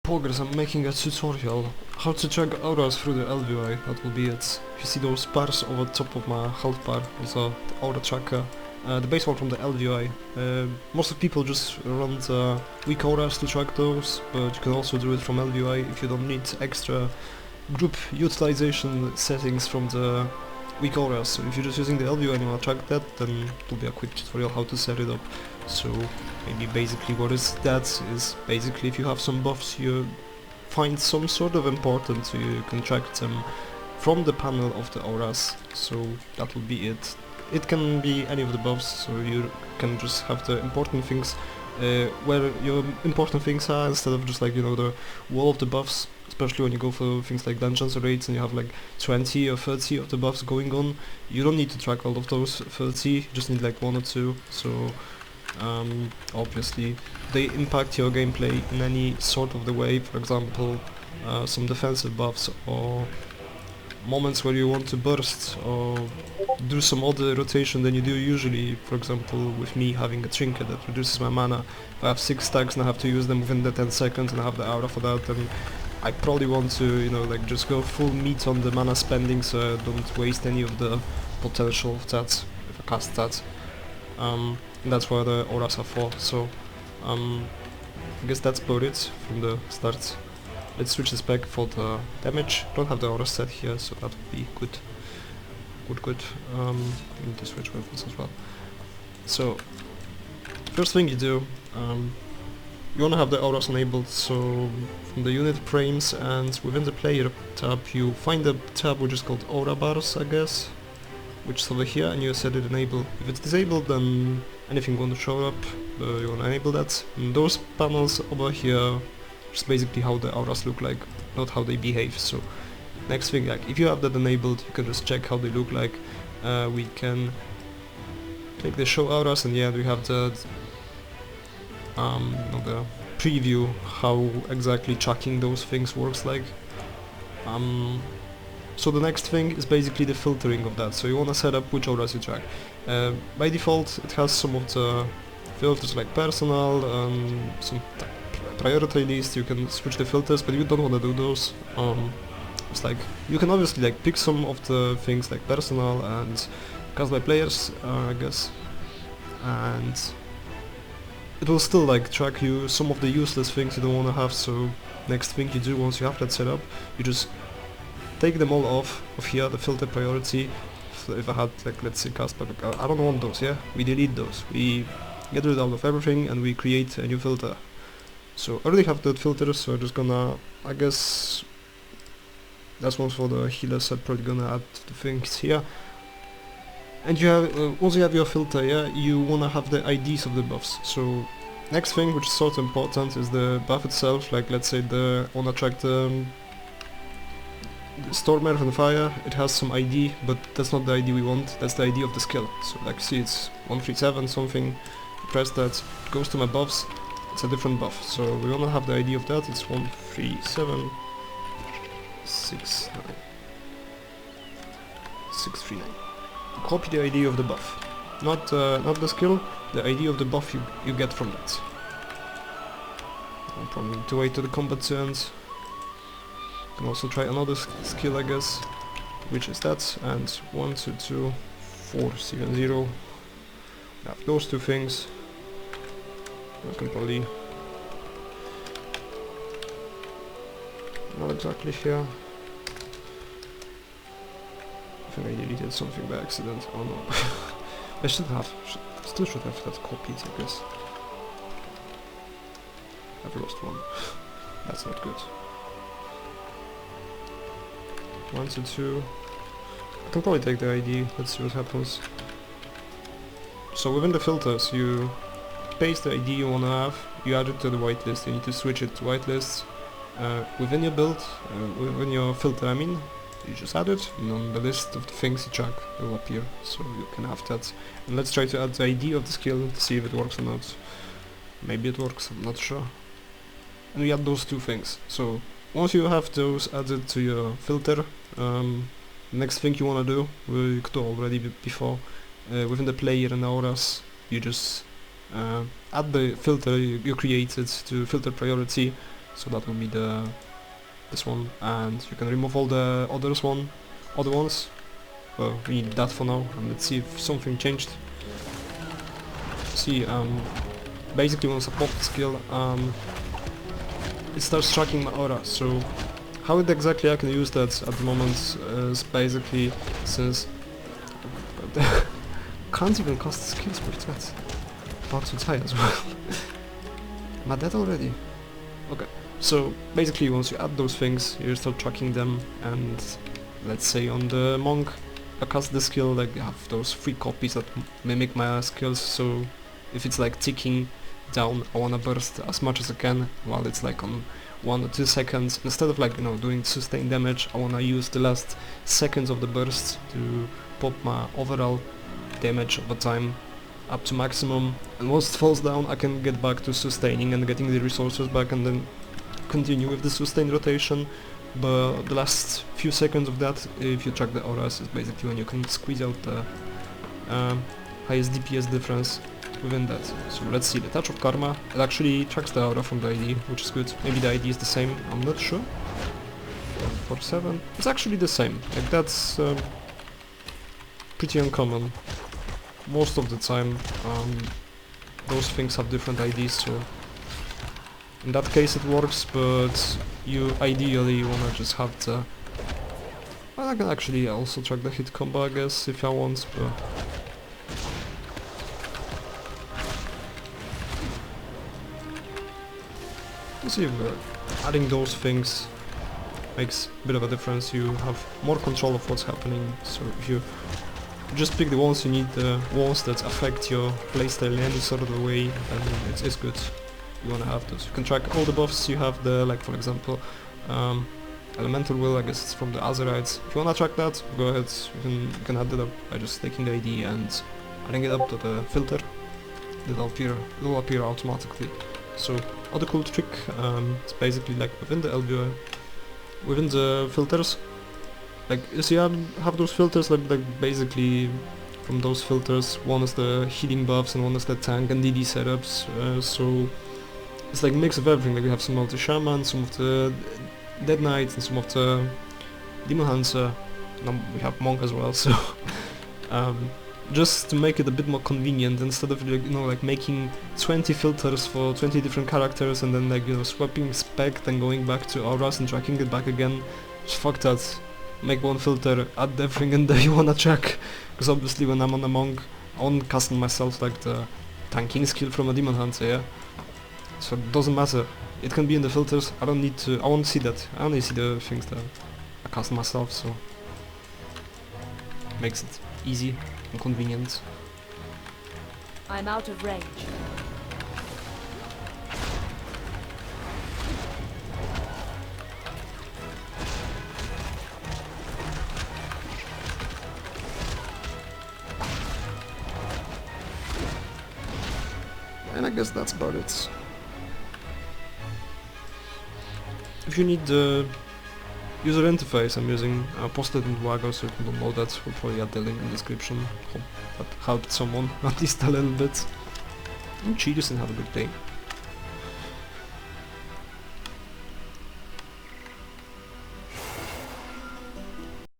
progress, I'm making a tutorial how to check auras through the elvui. That will be it. If you see those bars over top of my health bar, also the aura tracker. The base one from the elvui. Most of people just run the weak auras to track those, but you can also do it from elvui if you don't need extra group utilization settings from the weak auras. So if you're just using the elvui and you want to track that, then it will be a quick tutorial how to set it up. So maybe basically what is that is basically if you have some buffs you find some sort of important, so you can track them from the panel of the auras. So that will be it. It can be any of the buffs, so you can just have the important things where your important things are, instead of just like, you know, the wall of the buffs, especially when you go for things like dungeons or raids and you have like 20 or 30 of the buffs going on. You don't need to track all of those 30, you just need like one or two. So obviously they impact your gameplay in any sort of the way. For example, some defensive buffs or moments where you want to burst or do some other rotation than you do usually. For example, with me having a trinket that reduces my mana, if I have 6 stacks and I have to use them within the 10 seconds and I have the aura for that, then I probably want to, you know, like just go full meat on the mana spending, so I don't waste any of the potential of that if I cast that. And that's what the auras are for. So I guess that's about it from the start. Let's switch this back for the damage. Don't have the aura set here, so that would be good. Good. We need to switch weapons as well. So first thing you do, you want to have the auras enabled. So from the unit frames and within the player tab, you find a tab which is called aura bars, I guess, which is over here, and you set it enable. If it's disabled, then anything going to show up. You want to enable that. And those panels over here, just basically how the auras look like, not how they behave. So next thing, like if you have that enabled, you can just check how they look like. We can take the show auras, and yeah, we have the the preview how exactly tracking those things works like. So the next thing is basically the filtering of that. So you want to set up which auras you track. By default, it has some of the filters like personal, some priority list. You can switch the filters, but you don't want to do those. It's like you can obviously like pick some of the things like personal and cast by players, I guess, and it will still like track you some of the useless things you don't want to have. So next thing you do once you have that set up, you just take them all off of here, the filter priority. So if I had like, let's say, cast by, I don't want those, yeah? We delete those, we get rid of everything and we create a new filter. So I already have that filter, so I'm just gonna, I guess, that's one for the healers, so I'm probably gonna add the things here. And you have, once you have your filter, yeah, you wanna have the IDs of the buffs. So next thing, which is sort of important, is the buff itself. Like let's say wanna track the Storm Earth and Fire. It has some ID, but that's not the ID we want, that's the ID of the skill. So like see, it's 137 something, you press that, it goes to my buffs, it's a different buff. So we wanna have the ID of that, it's 137 69 639. Copy the ID of the buff, not the skill, the ID of the buff you get from that. I'll probably need to wait till the combat to end. Can also try another skill, I guess, which is that, and 1, 2, 2, 4, 7, 0. We have those two things. I can probably not exactly here. I think I deleted something by accident. Oh no. I still should have that copied, I guess. I've lost one. That's not good. 1 to 2. I can probably take the ID, let's see what happens. So within the filters, you paste the ID you want to have, you add it to the whitelist, you need to switch it to whitelist. Within your build, within your filter I mean, you just add it, and on the list of the things you track will appear, so you can have that. And let's try to add the ID of the skill to see if it works or not. Maybe it works, I'm not sure. And we add those two things. So once you have those added to your filter, next thing you want to do, we could do already before, within the player and auras, you just add the filter you created to filter priority. so that will be this one, and you can remove all the other ones. Well, we need that for now, and let's see if something changed. See, basically once I pop the skill, it starts tracking my aura, so how exactly I can use that at the moment is basically, since can't even cast skills with that. About to die as well. Am I dead already? Okay, so basically once you add those things, you start tracking them, and let's say on the monk, I cast the skill, like I have those 3 copies that mimic my skills, so if it's like ticking down, I wanna burst as much as I can while it's like on 1 or 2 seconds. Instead of like, you know, doing sustained damage, I wanna use the last seconds of the burst to pop my overall damage over time up to maximum, and once it falls down I can get back to sustaining and getting the resources back and then continue with the sustained rotation. But the last few seconds of that, if you track the auras, is basically when you can squeeze out the highest DPS difference within that. So let's see, the Touch of Karma, it actually tracks the aura from the ID, which is good. Maybe the ID is the same, I'm not sure. 4-7, it's actually the same, like that's pretty uncommon. Most of the time those things have different IDs, so in that case it works, but you ideally wanna just have the... Well, I can actually also track the hit combo, I guess, if I want, but... You see, adding those things makes a bit of a difference. You have more control of what's happening, so if you just pick the ones you need, the ones that affect your playstyle in any sort of a way, and it's good. You wanna have those. You can track all the buffs you have there, like for example, Elemental Will, I guess it's from the Azerites. If you wanna track that, go ahead, you can add it up by just taking the ID and adding it up to the filter. It'll appear automatically. So, other cool trick, it's basically like within the elvui, within the filters, like you see I have those filters, like basically from those filters, one is the healing buffs and one is the tank and DD setups, so it's like a mix of everything. Like we have some of the shaman, some of the dead knight and some of the demon hunter, and we have monk as well, so just to make it a bit more convenient, instead of like, you know, like making 20 filters for 20 different characters and then like, you know, swapping spec, then going back to auras and tracking it back again. Just fuck that. Make one filter, add everything in there you wanna track, because obviously when I'm on a monk, I won't custom myself like the tanking skill from a demon hunter, yeah? So it doesn't matter. It can be in the filters, I don't need to, I won't see that. I only see the things that I custom myself, so makes it easy and convenient. I'm out of range. And I guess that's about it. If you need the user interface I'm using, I posted in Wago, so you can download that. We'll probably add the link in the description. Hope that helped someone at least a little bit. And cheers and have a good day.